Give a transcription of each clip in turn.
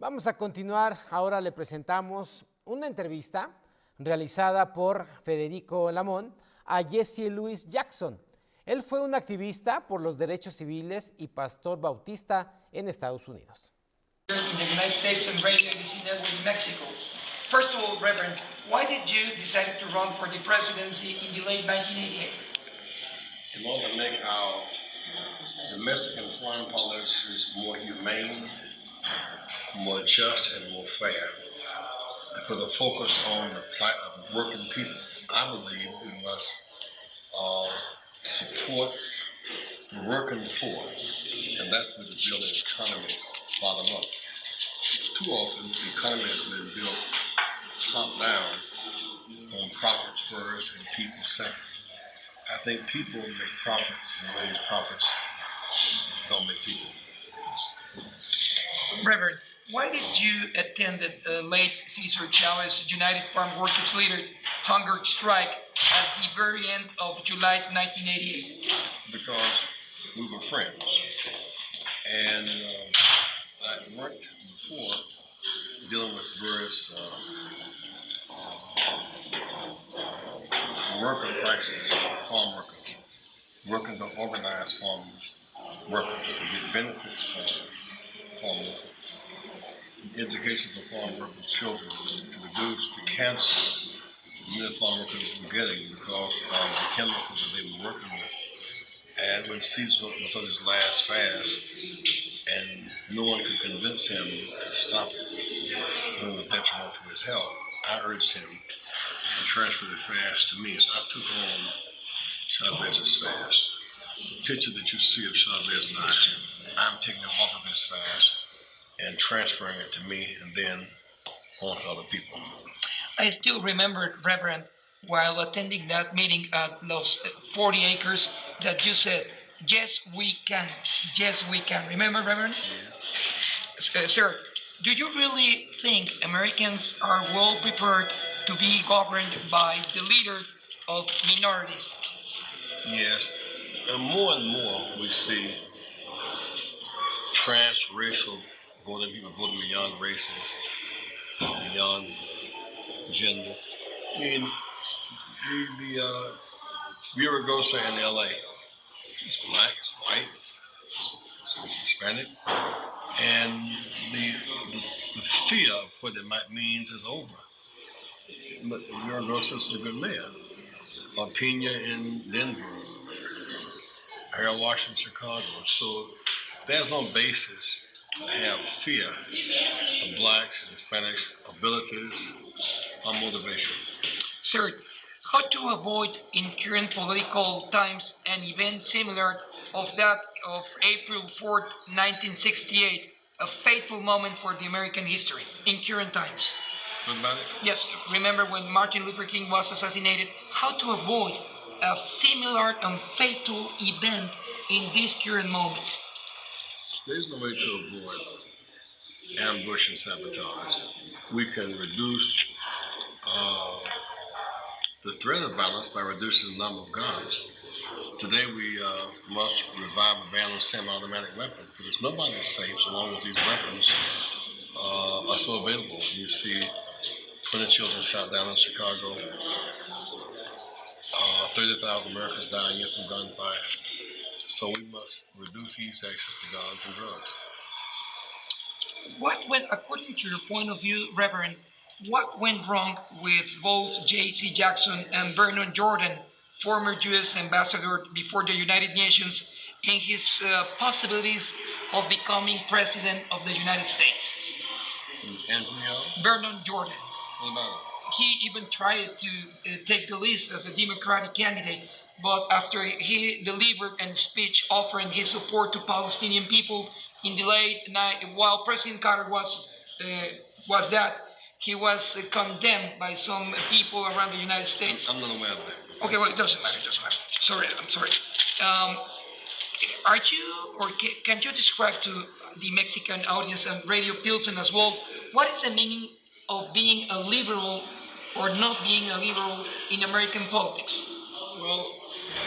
Vamos a continuar. Ahora le presentamos una entrevista realizada por Federico Lamont a Jesse Louis Jackson. Él fue un activista por los derechos civiles y pastor bautista en Estados Unidos. In the United States and Radio ABC Network in Mexico. First of all, Reverend, why did you decide to run for the presidency in the late 1988? In order to make our Mexican foreign policies more humane, more just, and more fair, and put a focus on the plight of working people, I believe we must support the working poor, and that's with the building economy bottom up. Too often, the economy has been built top down on profits first and people second. I think people make profits and raise profits don't make people. Reverend, why did you attend the late Cesar Chavez United Farm Workers Leader hunger strike at the very end of July 1988? Because we were friends, and I worked before dealing with various worker crises, farm workers, working to organize farmers, workers to get benefits from farm workers, education for farm workers' children, to reduce the cancer many farm workers were getting because of the chemicals that they were working with. And when Cesar was on his last fast, and no one could convince him to stop it when it was detrimental to his health, I urged him to transfer the fast to me. So I took on Chavez's fast. The picture that you see of Chavez and I'm taking him off of his fast and transferring it to me and then on to other people. I still remember, Reverend, while attending that meeting at Los 40 Acres, that you said, yes, we can. Yes, we can. Remember, Reverend? Yes. Sir, do you really think Americans are well prepared to be governed by the leader of minorities? Yes. And more we see transracial voting, people voting beyond races, beyond gender. I mean, the Viragosa in LA, it's black, it's white, it's Hispanic, and the fear of what it might mean is over. But Viragosa is a good mayor. Pena in Denver, Harold Washington, Chicago. So there's no basis to have fear of blacks and Hispanics' abilities or motivation. Sir, how to avoid in current political times an event similar of that of April 4th, 1968, a fateful moment for the American history in current times? What about it? Yes, remember when Martin Luther King was assassinated? How to avoid a similar and fatal event in this current moment? There's no way to avoid ambush and sabotage. We can reduce the threat of violence by reducing the number of guns. Today we must revive a ban on semi-automatic weapons because nobody is safe so long as these weapons are so available. You see 20 children shot down in Chicago, 30,000 Americans dying yet from gunfire. So we must reduce ease access to guns and drugs. What went, according to your point of view, Reverend, what went wrong with both J.C. Jackson and Vernon Jordan, former U.S. ambassador before the United Nations, in his possibilities of becoming president of the United States? Andrew? Vernon Jordan. What about it? He even tried to take the list as a Democratic candidate, but after he delivered a speech offering his support to Palestinian people in the late night, while President Carter was that, he was condemned by some people around the United States. I'm not aware of that. Okay, well, it doesn't matter. Sorry, I'm sorry. Are you, or can you describe to the Mexican audience and Radio Pilsen as well, what is the meaning of being a liberal or not being a liberal in American politics? Well,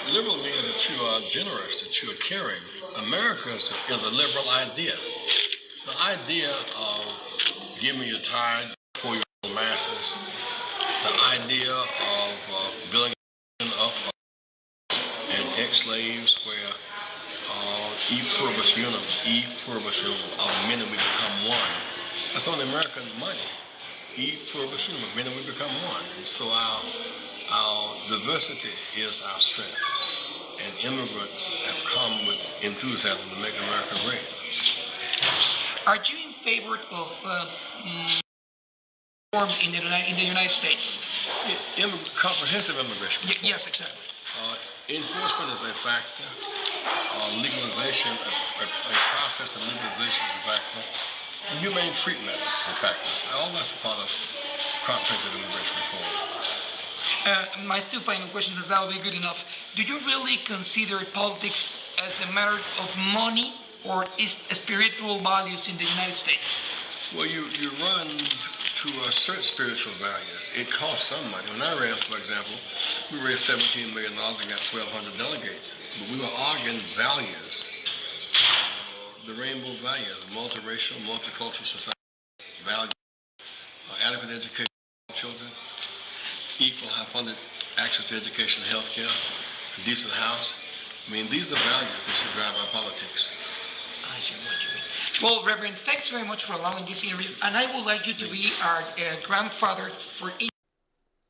liberal means that you are generous, that you are caring. America is a liberal idea. The idea of give me your tithe for your masses. The idea of building up and ex-slaves where e pluribus unum, of men and we become one. That's on the American money. E pluribus unum, of men and we become one. And so our diversity is our strength. And immigrants have come with enthusiasm to make America great. Are you in favor of reform in the United States? Comprehensive immigration. Yes, exactly. Enforcement is a factor. Legalization, a process of legalization is a factor. And humane treatment are factors. All that's a part of comprehensive immigration reform. My two final questions, if that will be good enough. Do you really consider politics as a matter of money or is spiritual values in the United States? Well, you run to assert spiritual values. It costs some money. When I ran, for example, we raised $17 million and got 1,200 delegates. But we were arguing values, the rainbow values, a multiracial, multicultural society, value, adequate education for children, equal, high-funded access to education and health care, a decent house. I mean, these are values that should drive our politics. I see what you mean. Well, Reverend, thanks very much for allowing this interview, and I would like you to be our grandfather for each.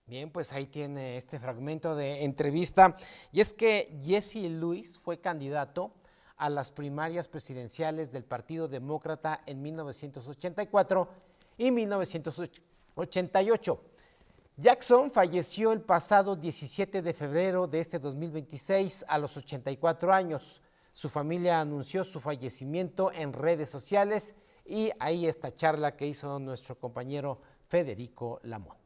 Bien, pues ahí tiene este fragmento de entrevista. Y es que Jesse Lewis fue candidato a las primarias presidenciales del Partido Demócrata en 1984 y 1988. Jackson falleció el pasado 17 de febrero de este 2026 a los 84 años. Su familia anunció su fallecimiento en redes sociales y ahí esta charla que hizo nuestro compañero Federico Lamont.